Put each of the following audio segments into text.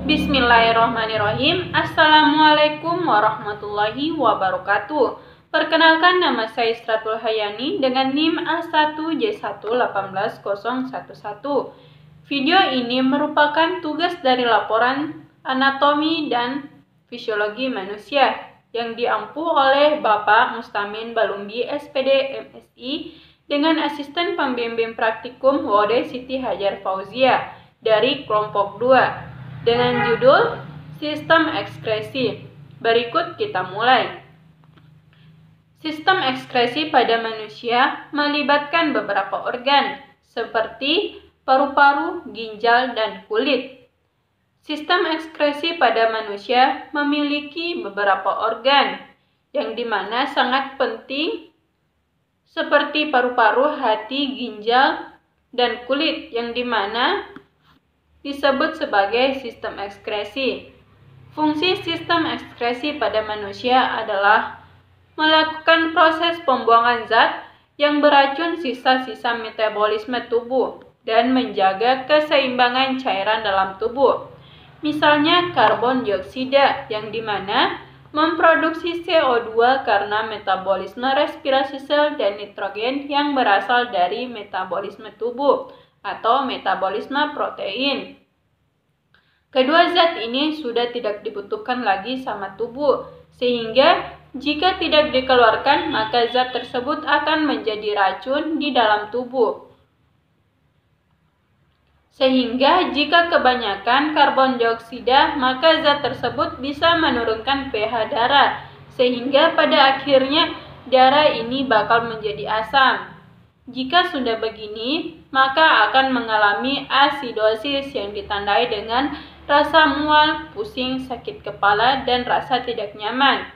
Bismillahirrahmanirrahim. Assalamualaikum warahmatullahi wabarakatuh. Perkenalkan, nama saya Stratul Hayani dengan NIM A1J1818011. Video ini merupakan tugas dari laporan anatomi dan fisiologi manusia yang diampu oleh Bapak Mustamin Balumbi SPD MSI dengan asisten pembimbing praktikum Wode Siti Hajar Fauzia dari kelompok 2 dengan judul Sistem Ekskresi. Berikut kita mulai. Sistem ekskresi pada manusia melibatkan beberapa organ seperti paru-paru, ginjal, dan kulit. Sistem ekskresi pada manusia memiliki beberapa organ yang dimana sangat penting seperti paru-paru, hati, ginjal, dan kulit yang dimana disebut sebagai sistem ekskresi. Fungsi sistem ekskresi pada manusia adalah melakukan proses pembuangan zat yang beracun sisa-sisa metabolisme tubuh dan menjaga keseimbangan cairan dalam tubuh. Misalnya karbon dioksida yang dimana memproduksi CO2 karena metabolisme respirasi sel dan nitrogen yang berasal dari metabolisme tubuh atau metabolisme protein. Kedua zat ini sudah tidak dibutuhkan lagi sama tubuh, sehingga jika tidak dikeluarkan maka zat tersebut akan menjadi racun di dalam tubuh. Sehingga jika kebanyakan karbon dioksida maka zat tersebut bisa menurunkan pH darah, sehingga pada akhirnya darah ini bakal menjadi asam. Jika sudah begini, maka akan mengalami asidosis yang ditandai dengan rasa mual, pusing, sakit kepala, dan rasa tidak nyaman.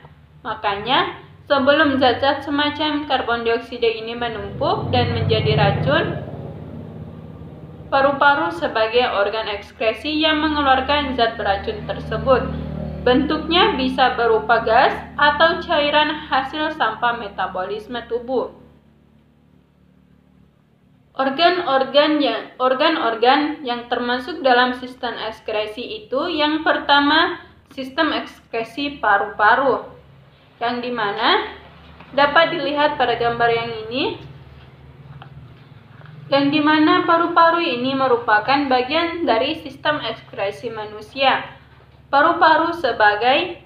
Makanya, sebelum zat-zat semacam karbon dioksida ini menumpuk dan menjadi racun, paru-paru sebagai organ ekskresi yang mengeluarkan zat beracun tersebut. Bentuknya bisa berupa gas atau cairan hasil sampah metabolisme tubuh. Organ-organ yang termasuk dalam sistem ekskresi itu yang pertama sistem ekskresi paru-paru yang dimana dapat dilihat pada gambar yang ini, yang dimana paru-paru ini merupakan bagian dari sistem ekskresi manusia. Paru-paru sebagai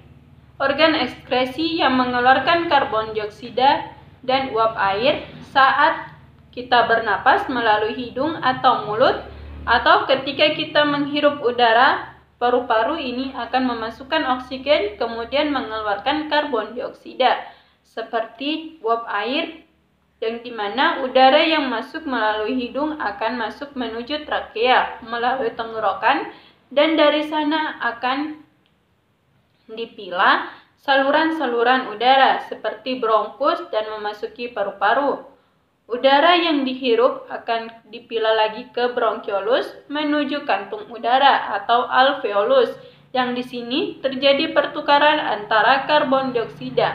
organ ekskresi yang mengeluarkan karbon dioksida dan uap air saat kita bernapas melalui hidung atau mulut, atau ketika kita menghirup udara, paru-paru ini akan memasukkan oksigen kemudian mengeluarkan karbon dioksida seperti uap air, yang dimana udara yang masuk melalui hidung akan masuk menuju trakea melalui tenggorokan, dan dari sana akan dipilah saluran-saluran udara seperti bronkus dan memasuki paru-paru. Udara yang dihirup akan dipilah lagi ke bronkiolus menuju kantung udara atau alveolus, yang di sini terjadi pertukaran antara karbon dioksida.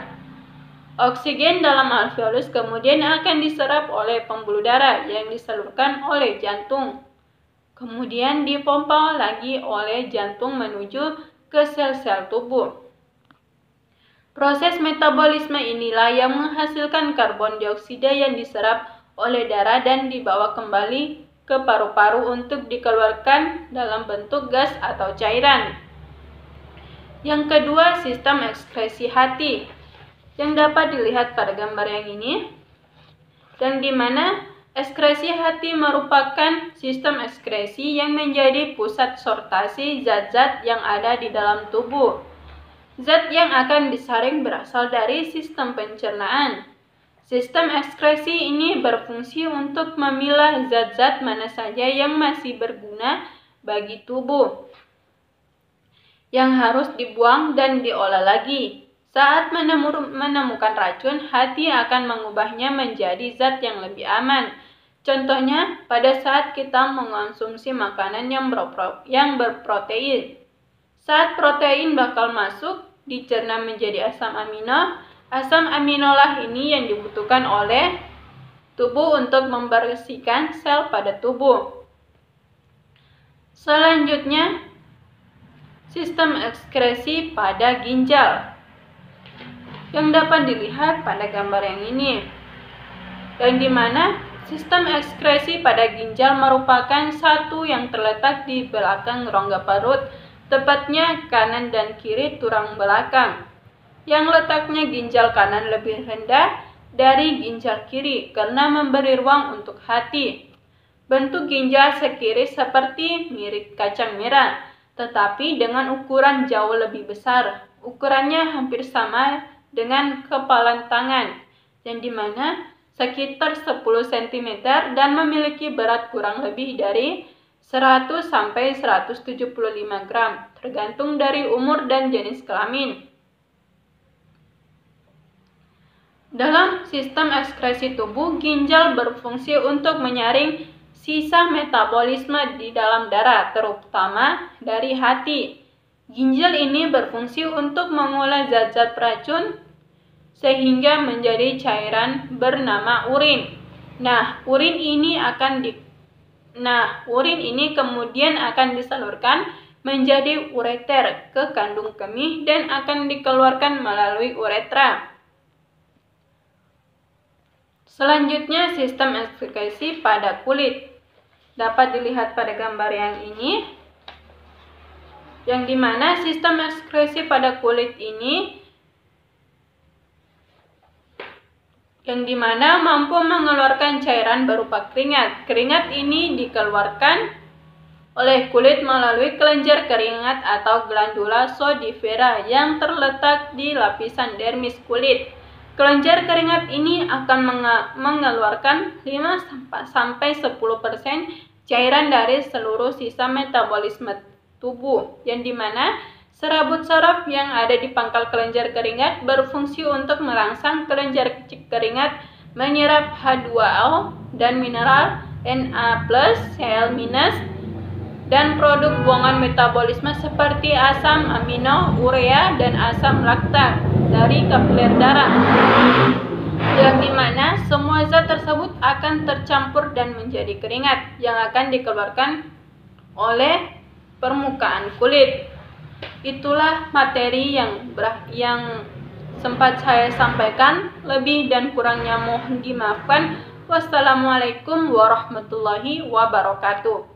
Oksigen dalam alveolus kemudian akan diserap oleh pembuluh darah yang disalurkan oleh jantung. Kemudian dipompa lagi oleh jantung menuju ke sel-sel tubuh. Proses metabolisme inilah yang menghasilkan karbon dioksida yang diserap oleh darah dan dibawa kembali ke paru-paru untuk dikeluarkan dalam bentuk gas atau cairan. Yang kedua, sistem ekskresi hati yang dapat dilihat pada gambar yang ini, dan di mana ekskresi hati merupakan sistem ekskresi yang menjadi pusat sortasi zat-zat yang ada di dalam tubuh. Zat yang akan disaring berasal dari sistem pencernaan. Sistem ekskresi ini berfungsi untuk memilah zat-zat mana saja yang masih berguna bagi tubuh, yang harus dibuang dan diolah lagi. Saat menemukan racun, hati akan mengubahnya menjadi zat yang lebih aman. Contohnya, pada saat kita mengonsumsi makanan yang berprotein. Saat protein bakal masuk, dicerna menjadi asam amino. Asam aminolah ini yang dibutuhkan oleh tubuh untuk membersihkan sel pada tubuh. Selanjutnya, Sistem ekskresi pada ginjal yang dapat dilihat pada gambar yang ini, yang dimana sistem ekskresi pada ginjal merupakan satu yang terletak di belakang rongga perut, tepatnya kanan dan kiri tulang belakang, yang letaknya ginjal kanan lebih rendah dari ginjal kiri karena memberi ruang untuk hati. Bentuk ginjal sekiri seperti mirip kacang merah, tetapi dengan ukuran jauh lebih besar. Ukurannya hampir sama dengan kepalan tangan, yang dimana sekitar 10 cm dan memiliki berat kurang lebih dari 100 sampai 175 gram, tergantung dari umur dan jenis kelamin. Dalam sistem ekskresi tubuh, ginjal berfungsi untuk menyaring sisa metabolisme di dalam darah, terutama dari hati. Ginjal ini berfungsi untuk mengolah zat-zat beracun sehingga menjadi cairan bernama urin. Urin ini kemudian akan disalurkan menjadi ureter ke kandung kemih dan akan dikeluarkan melalui uretra. Selanjutnya, sistem ekskresi pada kulit dapat dilihat pada gambar yang ini, yang dimana sistem ekskresi pada kulit ini mampu mengeluarkan cairan berupa keringat. Keringat ini dikeluarkan oleh kulit melalui kelenjar keringat atau glandula sudifera yang terletak di lapisan dermis kulit. Kelenjar keringat ini akan mengeluarkan 5-10% cairan dari seluruh sisa metabolisme tubuh, yang dimana serabut saraf yang ada di pangkal kelenjar keringat berfungsi untuk merangsang kelenjar keringat menyerap H2O dan mineral Na+, Cl-, dan produk buangan metabolisme seperti asam amino, urea, dan asam laktat dari kapiler darah, yang dimana semua zat tersebut akan tercampur dan menjadi keringat yang akan dikeluarkan oleh permukaan kulit. Itulah materi yang sempat saya sampaikan. Lebih dan kurangnya mohon dimaafkan. Wassalamualaikum warahmatullahi wabarakatuh.